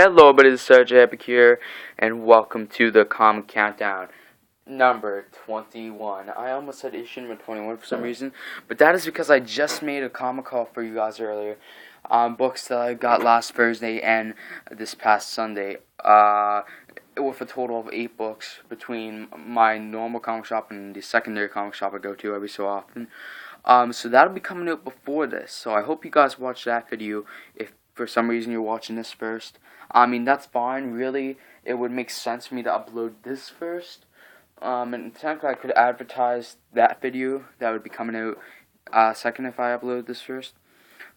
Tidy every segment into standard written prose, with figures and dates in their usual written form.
Hello, but it's Serge Epic here, and welcome to the Comic Countdown number 21. I almost said issue number 21 for some reason, but that is because I just made a comic haul for you guys earlier. Books that I got last Thursday and this past Sunday. With a total of 8 books between my normal comic shop and the secondary comic shop I go to every so often. So that'll be coming out before this. So I hope you guys watch that video if for some reason you're watching this first. I mean, that's fine, really. It would make sense for me to upload this first. And technically I could advertise that video that would be coming out second if I upload this first.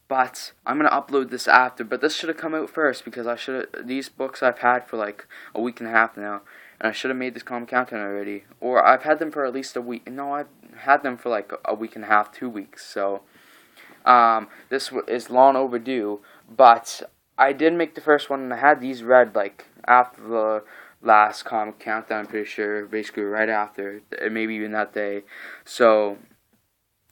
But I'm going to upload this after. But this should have come out first because these books I've had for like a week and a half now. And I should have made this comic countdown already. Or I've had them for at least a week. No, I've had them for like a week and a half, 2 weeks. So this is long overdue. But I did make the first one, and I had these read like after the last comic countdown. I'm pretty sure, basically right after, maybe even that day. So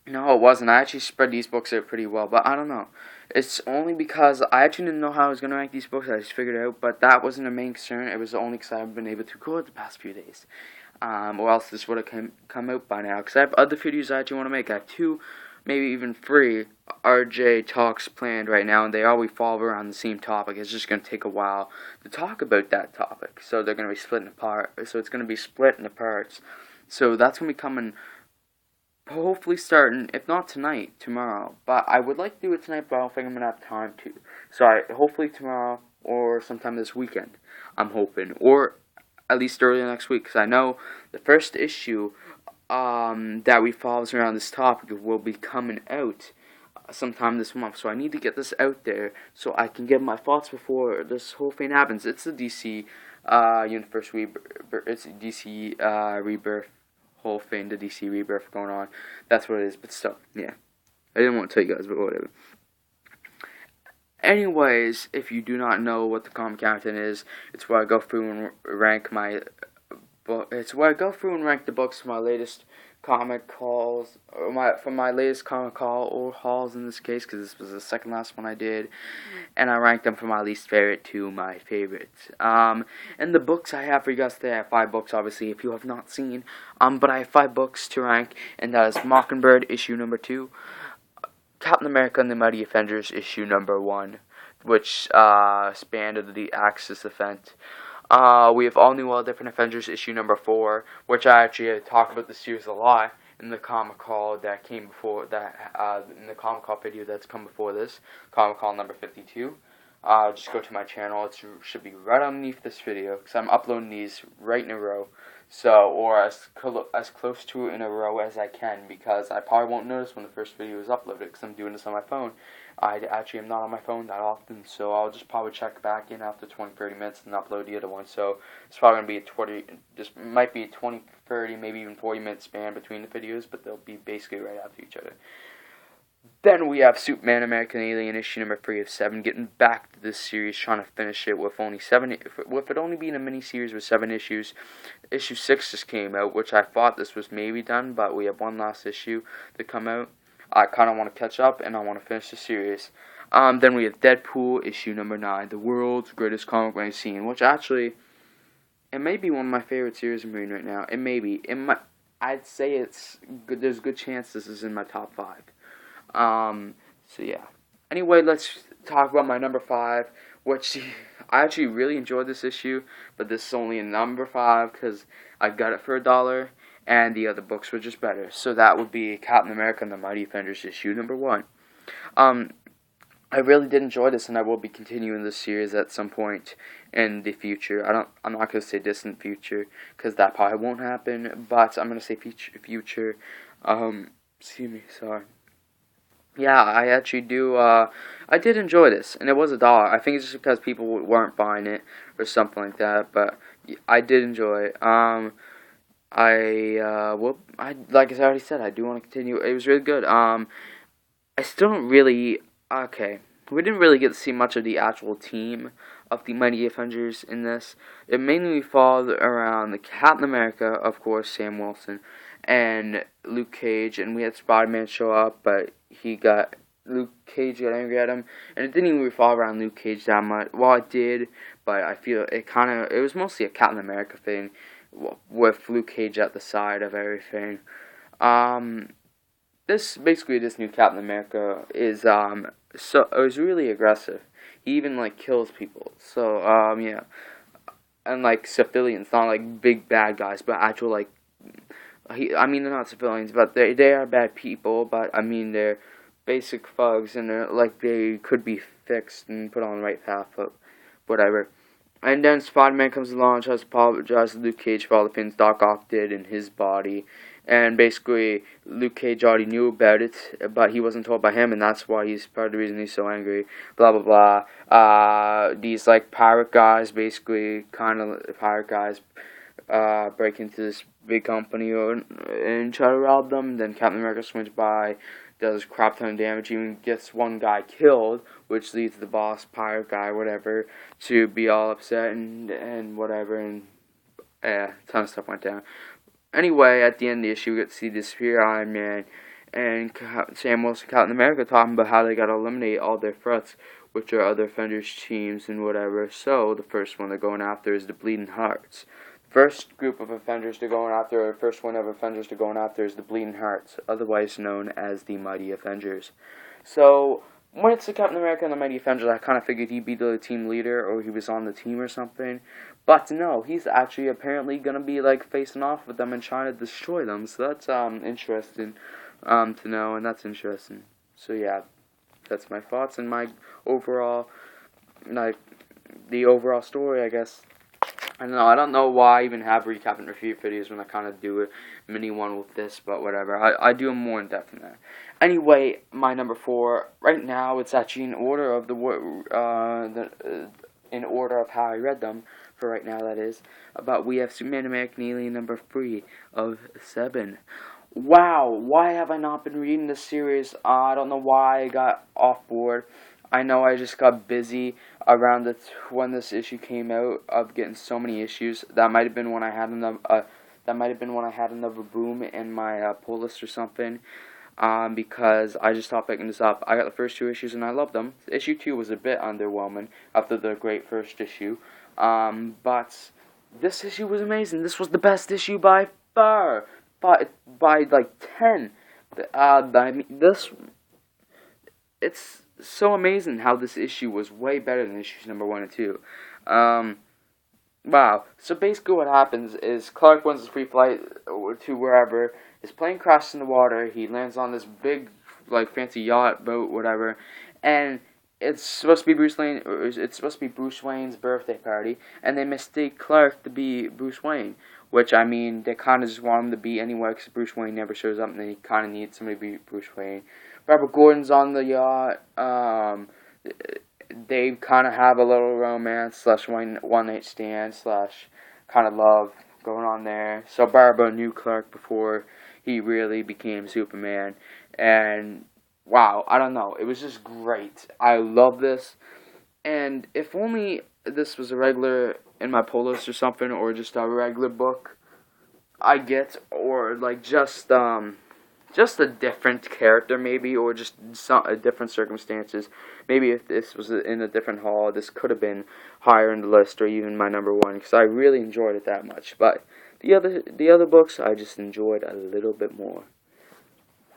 no, it wasn't. I actually spread these books out pretty well, but I don't know. It's only because I actually didn't know how I was gonna rank these books. I just figured it out, but that wasn't the main concern. It was only because I haven't been able to record the past few days, or else this would have come out by now. Because I have other videos I actually want to make. I have 2, maybe even 3 RJ talks planned right now, and they all revolve around the same topic. It's just going to take a while to talk about that topic, so they're going to be split apart. So it's going to be split into parts. So that's going to be coming, hopefully starting, if not tonight, tomorrow. But I would like to do it tonight, but I don't think I'm going to have time to. So hopefully tomorrow or sometime this weekend, I'm hoping, or at least early next week, because I know the first issue that revolves around this topic will be coming out sometime this month. So I need to get this out there so I can give my thoughts before this whole thing happens. It's the DC Universe Rebirth. It's DC Rebirth whole thing. The DC Rebirth going on. That's what it is. But still, yeah. I didn't want to tell you guys, but whatever. Anyways, if you do not know what the comic countdown is, it's where I go through and rank it's where I go through and rank the books from my latest comic hauls, or from my latest comic haul, or hauls in this case, because this was the second last one I did, and I ranked them from my least favorite to my favorite. And the books I have for you guys today, I have 5 books, obviously, if you have not seen, but I have 5 books to rank, and that is Mockingbird, issue number 2, Captain America and the Mighty Avengers, issue number 1, which spanned the Axis event. We have All New, All Different Avengers, issue number 4, which I actually talk about the series a lot in the comic haul that came before that, in the comic haul video that's come before this, comic haul number 52. Just go to my channel. It should be right underneath this video, because I'm uploading these right in a row, or as close to in a row as I can, because I probably won't notice when the first video is uploaded, because I'm doing this on my phone. I actually am not on my phone that often, so I'll just probably check back in after 20-30 minutes and upload the other one. So it's probably going to be might be a 20, 30, maybe even 40-minute span between the videos, but they'll be basically right after each other. Then we have Superman American Alien issue number 3 of 7, getting back to this series, trying to finish it with only 7, with it only being a mini-series with 7 issues. Issue 6 just came out, which I thought this was maybe done, but we have one last issue to come out. I kind of want to catch up, and I want to finish the series. Then we have Deadpool, issue number 9, the world's greatest comic magazine, which actually, it may be one of my favorite series I'm reading right now. It may be. I'd say it's good. There's a good chance this is in my top 5. So yeah. Anyway, let's talk about my number 5, which I actually really enjoyed this issue, but this is only a number 5 because I got it for $1. And the other books were just better. So that would be Captain America and the Mighty Avengers, issue number 1. I really did enjoy this, and I will be continuing this series at some point in the future. I'm not going to say distant future, because that probably won't happen, but I'm going to say future. Excuse me, sorry. Yeah, I actually do, I did enjoy this, and it was $1. I think it's just because people weren't buying it, or something like that, but I did enjoy it. Like I already said, I do want to continue. It was really good. I still don't really, we didn't really get to see much of the actual team of the Mighty Avengers in this. It mainly revolved around the Captain America, of course, Sam Wilson, and Luke Cage, and we had Spider-Man show up, but he got Luke Cage got angry at him, and it didn't even revolve around Luke Cage that much. Well, it did, but I feel it was mostly a Captain America thing, with Luke Cage at the side of everything. This new Captain America is it was really aggressive. He even like kills people. So yeah, and like civilians, not like big bad guys, but actual like I mean, they're not civilians, but they are bad people. But I mean, they're basic thugs, and they're like they could be fixed and put on the right path, but whatever. And then Spider-Man comes along and tries to apologize to Luke Cage for all the things Doc Ock did in his body. And basically, Luke Cage already knew about it, but he wasn't told by him, and that's why he's part of the reason he's so angry. Blah, blah, blah. These, like, pirate guys, basically, kind of pirate guys, break into this big company and try to rob them. Then Captain America swings by, does crap ton of damage, even gets one guy killed, which leads the boss, pirate guy, whatever, to be all upset and whatever, and a ton of stuff went down. Anyway, at the end of the issue, we get to see this Superior Iron Man and Sam Wilson, Captain America, talking about how they got to eliminate all their threats, which are other Avengers teams and whatever. So, the first one they're going after is the Bleeding Hearts. First group of Avengers they're going after, or first one of Avengers they're going after is the Bleeding Hearts, otherwise known as the Mighty Avengers. So, when it's the Captain America and the Mighty Avengers, I kind of figured he'd be the team leader, or he was on the team or something. But no, he's actually apparently going to be, like, facing off with them and trying to destroy them. So that's, interesting, to know, and that's interesting. So yeah, that's my thoughts and my overall, like, the overall story, I guess. I don't know why I even have recap and review videos when I kind of do a mini one with this, but whatever. I do them more in depth than that. Anyway, my number 4, right now it's actually in order of in order of how I read them, for right now that is, but we have Superman American Alien number 3 of 7. Wow, why have I not been reading this series? I don't know why I got off board. I know I just got busy around when this issue came out of getting so many issues. That might have been when I had another boom in my pull list or something. Because I just stopped picking this up. I got the first 2 issues and I loved them. Issue 2 was a bit underwhelming after the great first issue. But this issue was amazing. This was the best issue by far. By like 10. I mean, it's so amazing how this issue was way better than issues number 1 and 2. Wow. So basically what happens is Clark wins his free flight to wherever. His plane crashes in the water. He lands on this big, like, fancy yacht, boat, whatever. And it's supposed to be Bruce Wayne's birthday party. And they mistake Clark to be Bruce Wayne. Which, I mean, they kind of just want him to be anywhere because Bruce Wayne never shows up. And they kind of need somebody to be Bruce Wayne. Robert Gordon's on the yacht. They kind of have a little romance slash one night stand slash kind of love going on there. So Barbara knew Clark before he really became Superman. And wow, I don't know. It was just great. I love this. And if only this was a regular in my pull list or something, or just a regular book I get, or like just a different character maybe, or just different circumstances. Maybe if this was in a different haul, this could have been higher in the list, or even my number 1, because I really enjoyed it that much. But the other books, I just enjoyed a little bit more.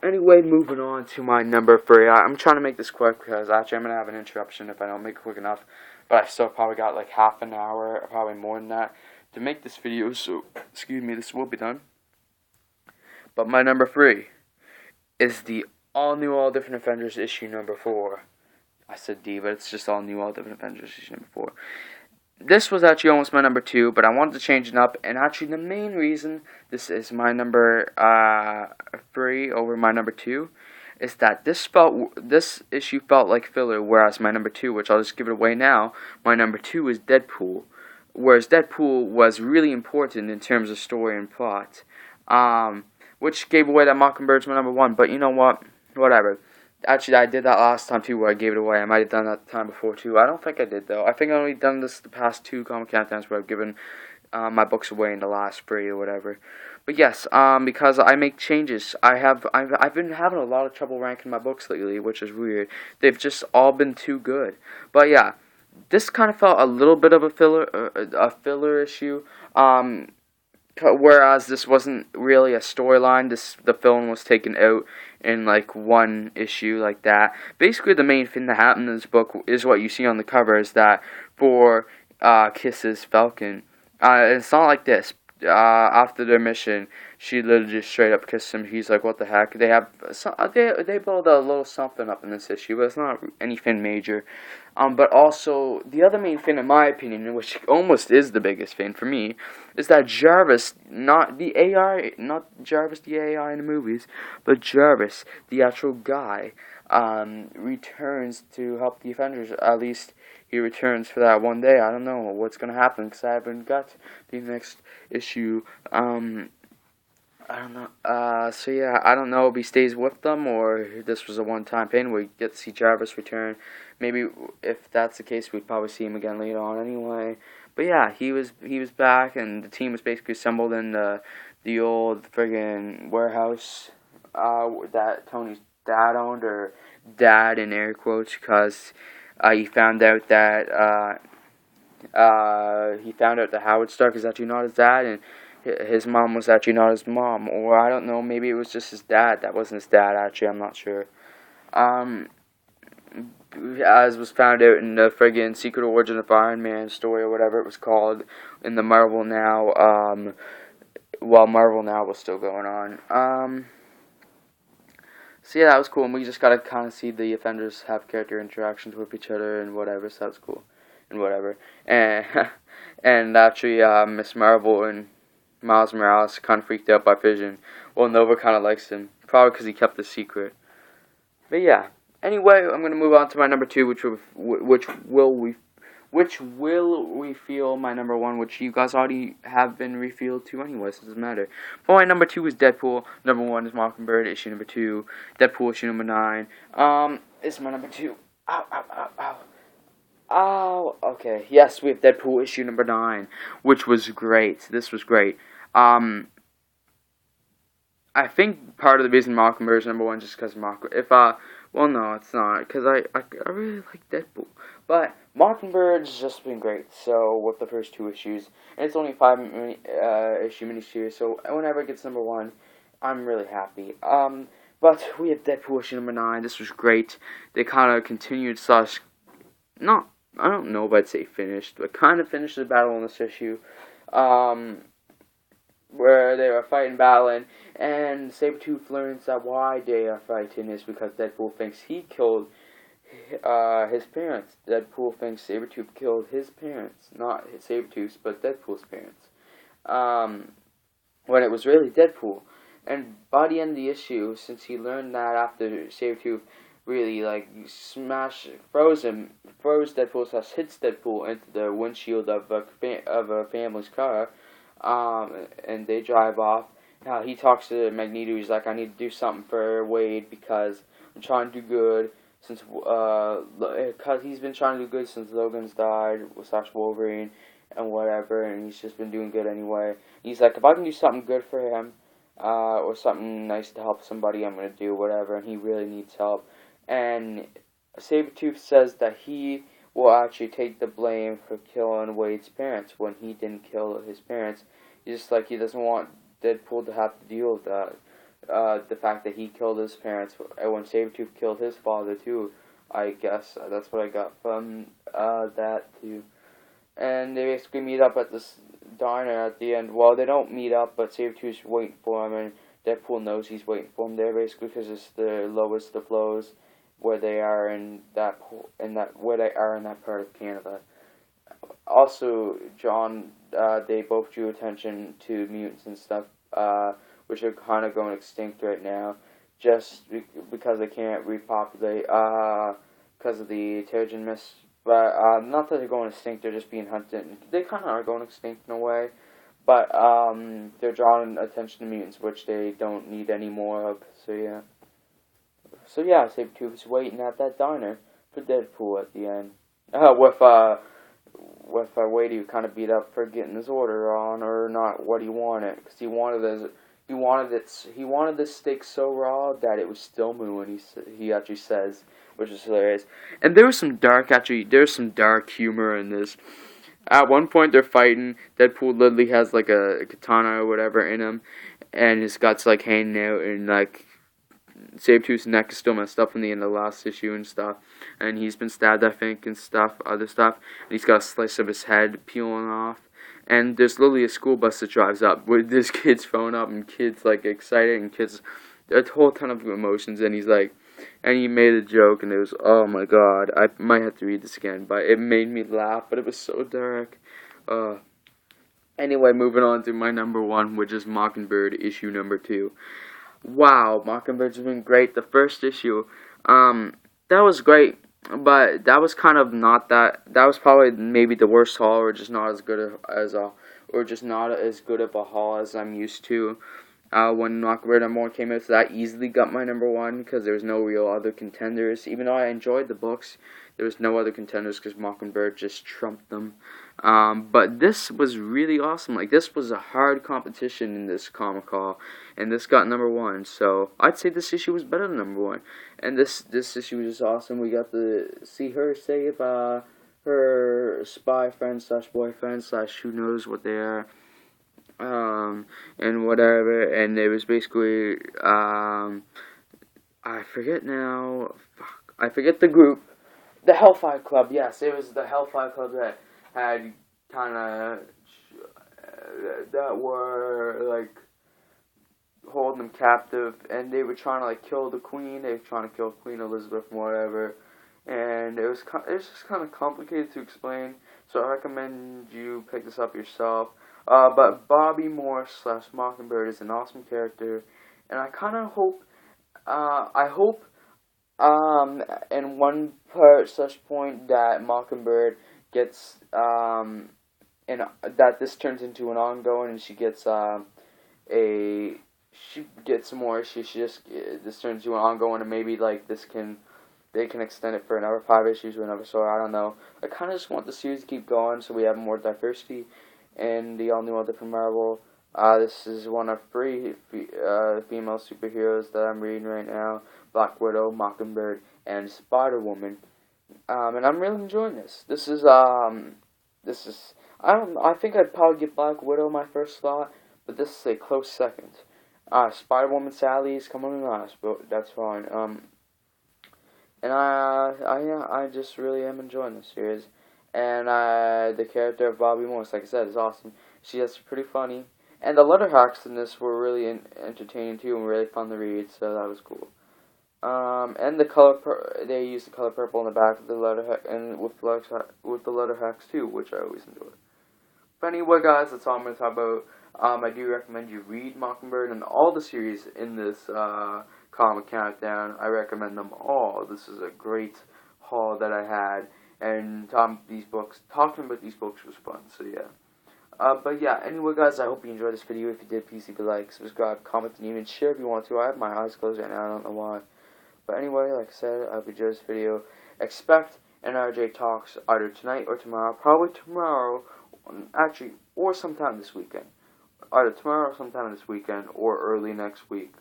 Anyway, moving on to my number 3. I'm trying to make this quick, because actually I'm going to have an interruption if I don't make it quick enough. But I still probably got like half an hour, probably more than that, to make this video, so, excuse me, this will be done. But my number 3 is the all-new, all-different Avengers issue number 4. I said D, but it's just all-new, all-different Avengers issue number 4. This was actually almost my number 2, but I wanted to change it up, and actually the main reason this is my number 3 over my number 2 is that this issue felt like filler, whereas my number 2, which I'll just give it away now, my number 2 is Deadpool, whereas Deadpool was really important in terms of story and plot. Which gave away that Mockingbird's my number 1, but you know what? Whatever. Actually, I did that last time too, where I gave it away. I might have done that the time before too. I don't think I did though. I think I've only done this the past 2 comic countdowns where I've given my books away in the last 3 or whatever. But yes, because I make changes, I've been having a lot of trouble ranking my books lately, which is weird. They've just all been too good. But yeah, this kind of felt a little bit of a filler issue. Whereas this wasn't really a storyline. The film was taken out in like one issue like that. Basically, the main thing that happened in this book is what you see on the cover. Is that for kisses Falcon. It's not like this. After their mission, she literally just straight up kissed him. He's like, "What the heck?" They build a little something up in this issue, but it's not anything major. But also the other main thing, in my opinion, which almost is the biggest thing for me, is that Jarvis, not Jarvis the AI in the movies, but Jarvis, the actual guy, returns to help the Avengers. At least he returns for that one day. I don't know what's gonna happen because I haven't got the next issue. I don't know. So yeah, I don't know if he stays with them or this was a one-time thing. We get to see Jarvis return. Maybe if that's the case, we'd probably see him again later on anyway. But yeah, he was back, and the team was basically assembled in the old friggin' warehouse that Tony's dad owned, or dad in air quotes, because he found out that Howard Stark is actually not his dad, and his mom was actually not his mom, or I don't know, maybe it was just his dad that wasn't his dad, actually, I'm not sure. As was found out in the friggin' Secret Origin of Iron Man story, or whatever it was called, in the Marvel Now, while Marvel Now was still going on. So yeah, that was cool, and we just got to kind of see the Avengers have character interactions with each other and whatever, so that's cool, and whatever. And, and actually, Miss Marvel and Miles Morales kind of freaked out by Vision. Well, Nova kind of likes him, probably because he kept the secret. But yeah, anyway, I'm going to move on to my number 2, which will reveal my number 1, which you guys already have been revealed to anyway, so it doesn't matter. But my number 2 is Deadpool, number 1 is Mockingbird, issue number 2, Deadpool issue number 9, is my number 2. Ow, ow, ow, ow. Oh, okay. Yes, we have Deadpool issue number 9, which was great. This was great. I think part of the reason Mockingbird is number 1 just because well, no, it's not, because I really like Deadpool. But Mockingbird's just been great, so, with the first 2 issues. And it's only a 5-issue miniseries, so whenever it gets number 1, I'm really happy. But we have Deadpool issue number 9. This was great. They kind of continued I don't know if I'd say finished, but kind of finished the battle in this issue, where they were battling, and Sabretooth learns that why they are fighting is because Deadpool thinks he killed his parents. Deadpool thinks Sabretooth killed his parents, not Sabretooth's, but Deadpool's parents, when it was really Deadpool. And by the end of the issue, since he learned that after Sabretooth really, froze Deadpool's house, hits Deadpool into the windshield of a family's car, and they drive off. Now, he talks to Magneto, he's like, I need to do something for Wade, because I'm trying to do good, because he's been trying to do good since Logan's died, / Wolverine, and whatever, and he's just been doing good anyway. He's like, if I can do something good for him, or something nice to help somebody, I'm going to do whatever, and he really needs help. And Sabretooth says that he will actually take the blame for killing Wade's parents when he didn't kill his parents. He's just like, he doesn't want Deadpool to have to deal with that. The fact that he killed his parents, and when Sabretooth killed his father too, I guess. That's what I got from that too. And they basically meet up at this diner at the end. Well, they don't meet up, but Sabretooth's waiting for him, and Deadpool knows he's waiting for him there, basically, because it's the lowest of lows where they are in that part of Canada. Also, they both drew attention to mutants and stuff, which are kind of going extinct right now, just because they can't repopulate, because of the Terrigen Mist. But not that they're going extinct; they're just being hunted. They kind of are going extinct in a way, but they're drawing attention to mutants, which they don't need any more of. So yeah. So yeah, Sabretooth is waiting at that diner for Deadpool at the end, if I waited, he would kind of beat up for getting his order on or not what he wanted, because he wanted the steak so raw that it was still mooing. He actually says, which is hilarious. And there's some dark humor in this. At one point they're fighting. Deadpool literally has like a katana or whatever in him, and his guts like hanging out, and like Sabretooth's neck is still messed up from the end of the last issue and stuff. And he's been stabbed, I think, and other stuff. And he's got a slice of his head peeling off. And there's literally a school bus that drives up with this kid's phone up, and kids like excited, and kids a whole ton of emotions. And he's like, and he made a joke, and it was, oh my god, I might have to read this again, but it made me laugh, but it was so dark. Anyway, moving on to my number one, which is Mockingbird issue number 2. Wow, Mockingbird's been great. The first issue, that was great, but that was kind of not that. That was probably maybe the worst haul, or just not as good of a haul as I'm used to. When Mockingbird number 1 came out, so that easily got my number 1 because there was no real other contenders. Even though I enjoyed the books, there was no other contenders because Mockingbird just trumped them. But this was really awesome. Like, this was a hard competition in this comic haul, and this got number 1. So I'd say this issue was better than number 1. And this issue was just awesome. We got to see her save her spy friend / boyfriend / who knows what they are. And whatever, and it was basically, I forget now, I forget the group, the Hellfire Club, yes, it was the Hellfire Club that had that were, like, holding them captive, and they were trying to, like, kill the Queen. They were trying to kill Queen Elizabeth and whatever, and it was just kind of complicated to explain, so I recommend you pick this up yourself. But Bobby Morse / Mockingbird is an awesome character, and I kind of hope, in one part / point that Mockingbird gets, and that this turns into an ongoing, and she gets, she gets some more issues. This turns into an ongoing, and maybe, like, they can extend it for another 5 issues or another story, I don't know. I kind of just want the series to keep going so we have more diversity in the all-new All Different Marvel. This is one of 3 female superheroes that I'm reading right now: Black Widow, Mockingbird, and Spider-Woman. And I'm really enjoying this. I think I'd probably give Black Widow my first slot, but this is a close second. Spider-Woman sadly is coming in last, but that's fine. And I just really am enjoying this series. And the character of Bobby Morse, like I said, is awesome. She is pretty funny. And the letter hacks in this were really entertaining too, and really fun to read, so that was cool. And the color, they used the color purple in the back of the letter and with the letter hacks too, which I always enjoy. But anyway, guys, that's all I'm going to talk about. I do recommend you read Mockingbird and all the series in this comic countdown. I recommend them all. This is a great haul that I had. And talking about these books was fun, so yeah. But yeah, anyway, guys, I hope you enjoyed this video. If you did, please leave a like, subscribe, comment, and even share if you want to. I have my eyes closed right now, I don't know why. But anyway, like I said, I hope you enjoyed this video. Expect an RJ Talks either tonight or tomorrow. Probably tomorrow, actually, or sometime this weekend. Either tomorrow or sometime this weekend, or early next week.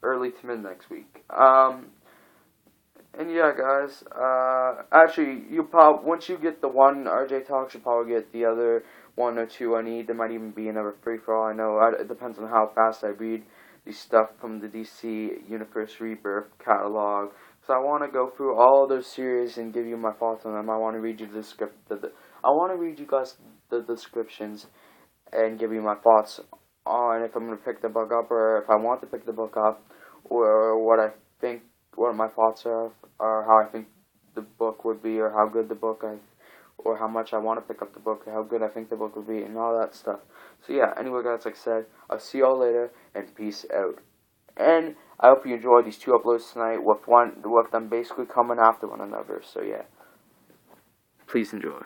Early to mid next week. And yeah, guys, actually, once you get the one RJ Talks, you'll probably get the other 1 or 2 I need. There might even be another free for all I know. It depends on how fast I read the stuff from the DC Universe Rebirth catalog. So I want to go through all those series and give you my thoughts on them. I want to read you I want to read you guys the descriptions and give you my thoughts on if I'm going to pick the book up, or if I want to pick the book up, or what my thoughts are, or how I think the book would be, or how good the book or how much I want to pick up the book, or how good I think the book would be, and all that stuff. So yeah, anyway, guys, like I said, I'll see y'all later, and peace out. And I hope you enjoyed these 2 uploads tonight, with them basically coming after one another. So yeah, please enjoy.